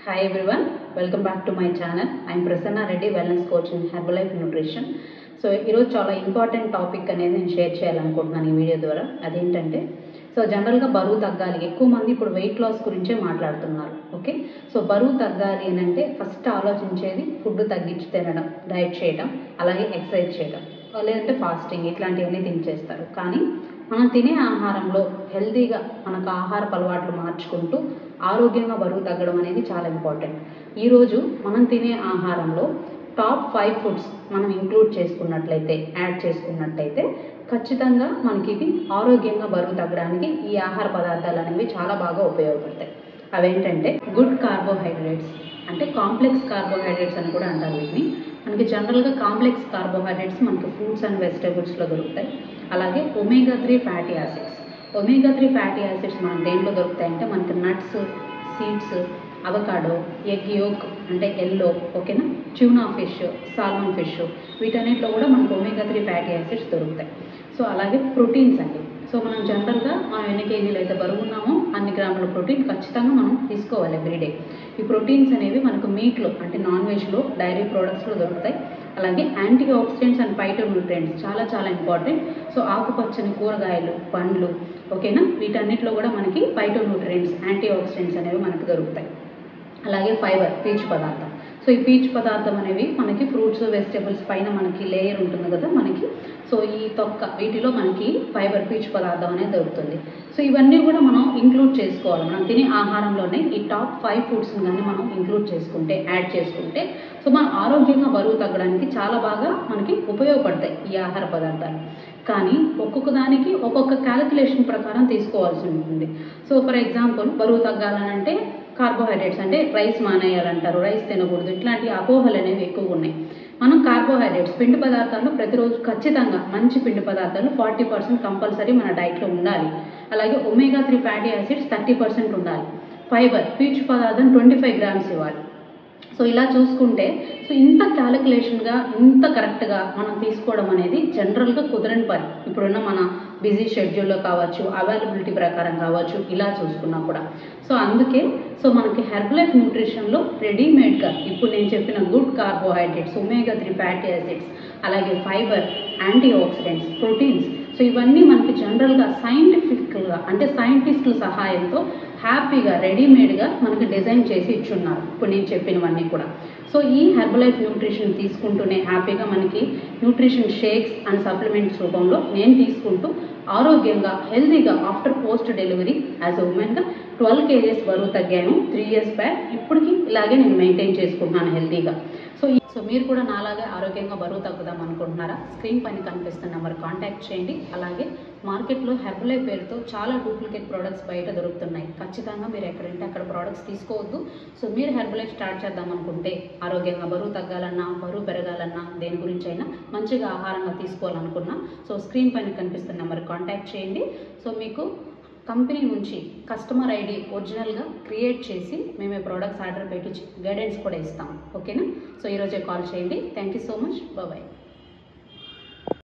Hi everyone, welcome back to my channel. I am Prasanna Reddy, Wellness Coach in Herbalife Nutrition. So ఈరోజు చాలా important topic అనేది నేను share చేయాలనుకుంటున్నాను ఈ video ద్వారా. అదేంటంటే జనరల్గా బరువు తగ్గాలి, ఎక్కువ మంది ఇప్పుడు వెయిట్ లాస్ గురించే మాట్లాడుతున్నారు. ఓకే, సో బరువు తగ్గాలి అని అంటే ఫస్ట్ ఆలోచించేది ఫుడ్ తగ్గించి తినడం, డైట్ చేయడం, అలాగే ఎక్సర్సైజ్ చేయడం, లేదంటే ఫాస్టింగ్ ఇట్లాంటివన్నీ తినేస్తారు. కానీ మనం తినే ఆహారంలో హెల్తీగా మనకు ఆహారపు అలవాట్లు మార్చుకుంటూ ఆరోగ్యంగా బరువు తగ్గడం అనేది చాలా ఇంపార్టెంట్. ఈరోజు మనం తినే ఆహారంలో టాప్ 5 ఫుడ్స్ మనం ఇంక్లూడ్ చేసుకున్నట్లయితే, యాడ్ చేసుకున్నట్లయితే ఖచ్చితంగా మనకి ఇవి ఆరోగ్యంగా బరువు తగ్గడానికి ఈ ఆహార పదార్థాలు అనేవి చాలా బాగా ఉపయోగపడతాయి. అవేంటంటే గుడ్ కార్బోహైడ్రేట్స్, అంటే కాంప్లెక్స్ కార్బోహైడ్రేట్స్ అని కూడా అంటారు వీటిని. మనకి జనరల్గా కాంప్లెక్స్ కార్బోహైడ్రేట్స్ మనకి ఫ్రూట్స్ అండ్ వెజిటేబుల్స్లో దొరుకుతాయి. అలాగే omega 3 fatty acids. Omega 3 fatty acids మనం దేంట్లో దొరుకుతాయంటే మనకి nuts, seeds, avocado, egg yolk అంటే ఎల్లో, ఓకేనా, ట్యూనా ఫిష్, సాల్మన్ ఫిష్, వీటన్నిటిలో కూడా మనకు ఒమేగా 3 ఫ్యాటీ యాసిడ్స్ దొరుకుతాయి. సో అలాగే ప్రోటీన్స్ అండి. సో మనం జనరల్గా మనం ఎన్ని కేజీలు అయితే బరువు ఉన్నామో అన్ని గ్రాముల ప్రోటీన్ ఖచ్చితంగా మనం తీసుకోవాలి ఎవ్రీడే. ఈ ప్రోటీన్స్ అనేవి మనకు మీట్లో అంటే నాన్ వెజ్లో, డైరీ ప్రోడక్ట్స్లో దొరుకుతాయి. అలాగే యాంటీ ఆక్సిడెంట్స్ అండ్ ఫైటోన్యూట్రియంట్స్ చాలా చాలా ఇంపార్టెంట్. సో ఆకుపచ్చని కూరగాయలు, పండ్లు, ఓకేనా, వీటన్నిటిలో కూడా మనకి ఫైటోన్యూట్రియంట్స్, యాంటీ ఆక్సిడెంట్స్ అనేవి మనకు దొరుకుతాయి. అలాగే ఫైబర్, పీచు పదార్థం. సో ఈ పీచు పదార్థం అనేవి మనకి ఫ్రూట్స్, వెజిటేబుల్స్ పైన మనకి లేయర్ ఉంటుంది కదా మనకి, సో ఈ తొక్క వీటిలో మనకి ఫైబర్, పీచు పదార్థం అనేది దొరుకుతుంది. సో ఇవన్నీ కూడా మనం ఇంక్లూడ్ చేసుకోవాలి. మనం తినే ఆహారంలోనే ఈ టాప్ 5 ఫుడ్స్ని కానీ మనం ఇంక్లూడ్ చేసుకుంటే, యాడ్ చేసుకుంటే సో మనం ఆరోగ్యంగా బరువు తగ్గడానికి చాలా బాగా మనకి ఉపయోగపడతాయి ఈ ఆహార పదార్థాలు. కానీ ఒక్కొక్క దానికి ఒక్కొక్క క్యాలిక్యులేషన్ ప్రకారం తీసుకోవాల్సి ఉంటుంది. సో ఫర్ ఎగ్జాంపుల్ బరువు తగ్గాలనంటే కార్బోహైడ్రేట్స్ అంటే రైస్ మానేయాలంటారు, రైస్ తినకూడదు, ఇట్లాంటి అపోహలు అనేవి ఎక్కువగా ఉన్నాయి. మనం కార్బోహైడ్రేట్స్, పిండి పదార్థాలు ప్రతిరోజు ఖచ్చితంగా మంచి పిండి పదార్థాలు 40% కంపల్సరీ మన డైట్లో ఉండాలి. అలాగే ఒమేగా 3 ఫ్యాటీ యాసిడ్స్ 30% ఉండాలి. ఫైబర్, పీచు పదార్థం 25 గ్రామ్స్ ఇవ్వాలి. సో ఇలా చూసుకుంటే సో ఇంత క్యాలిక్యులేషన్గా, ఇంత కరెక్ట్గా మనం తీసుకోవడం అనేది జనరల్గా కుదరని పని ఇప్పుడున్న మన బిజీ షెడ్యూల్లో కావచ్చు, అవైలబిలిటీ ప్రకారం కావచ్చు, ఇలా చూసుకున్నా కూడా. సో అందుకే సో మనకి హెర్బలైఫ్ న్యూట్రిషన్లో రెడీమేడ్గా ఇప్పుడు నేను చెప్పిన good carbohydrates, omega 3 fatty acids, అలాగే fibre, antioxidants, proteins, so ఇవన్నీ మనకి జనరల్గా సైంటిఫిక్గా అంటే సైంటిస్టుల సహాయంతో హ్యాపీగా రెడీమేడ్గా మనకి డిజైన్ చేసి ఇచ్చున్నారు ఇప్పుడు నేను చెప్పినవన్నీ కూడా. సో ఈ హెర్బలైఫ్ న్యూట్రిషన్ తీసుకుంటూనే హ్యాపీగా మనకి న్యూట్రిషన్ షేక్స్ అండ్ సప్లిమెంట్స్ రూపంలో నేను తీసుకుంటూ ఆరోగ్యంగా, హెల్తీగా after post delivery as a ఉమెన్గా 12 kgs బరువు తగ్గాను 3 years బ్యాక్. ఇప్పటికీ ఇలాగే నేను మెయింటైన్ చేసుకుంటున్నాను హెల్తీగా. సో మీరు కూడా నాలాగే ఆరోగ్యంగా బరువు తగ్గుదాం అనుకుంటున్నారా? స్క్రీన్ పైన కనిపిస్తున్న నెంబర్ కాంటాక్ట్ చేయండి. అలాగే మార్కెట్లో హెర్బలైఫ్ పేరుతో చాలా డూప్లికేట్ ప్రోడక్ట్స్ బయట దొరుకుతున్నాయి. ఖచ్చితంగా మీరు ఎక్కడంటే అక్కడ ప్రోడక్ట్స్ తీసుకోవద్దు. సో మీరు హెర్బలైఫ్ స్టార్ట్ చేద్దాం అనుకుంటే, ఆరోగ్యంగా బరువు తగ్గాలన్నా, బరువు పెరగాలన్నా, దేని గురించి అయినా మంచిగా ఆహారంగా తీసుకోవాలనుకున్నా సో స్క్రీన్ పైన కనిపిస్తున్న నెంబర్ కాంటాక్ట్ చేయండి. సో మీకు కంపెనీ నుంచి కస్టమర్ ఐడి ఒరిజినల్గా క్రియేట్ చేసి మేమే ప్రోడక్ట్స్ ఆర్డర్ పెట్టించి గైడెన్స్ కూడా ఇస్తాం. ఓకేనా? సో ఈరోజే కాల్ చేయండి. Thank you so much. Bye.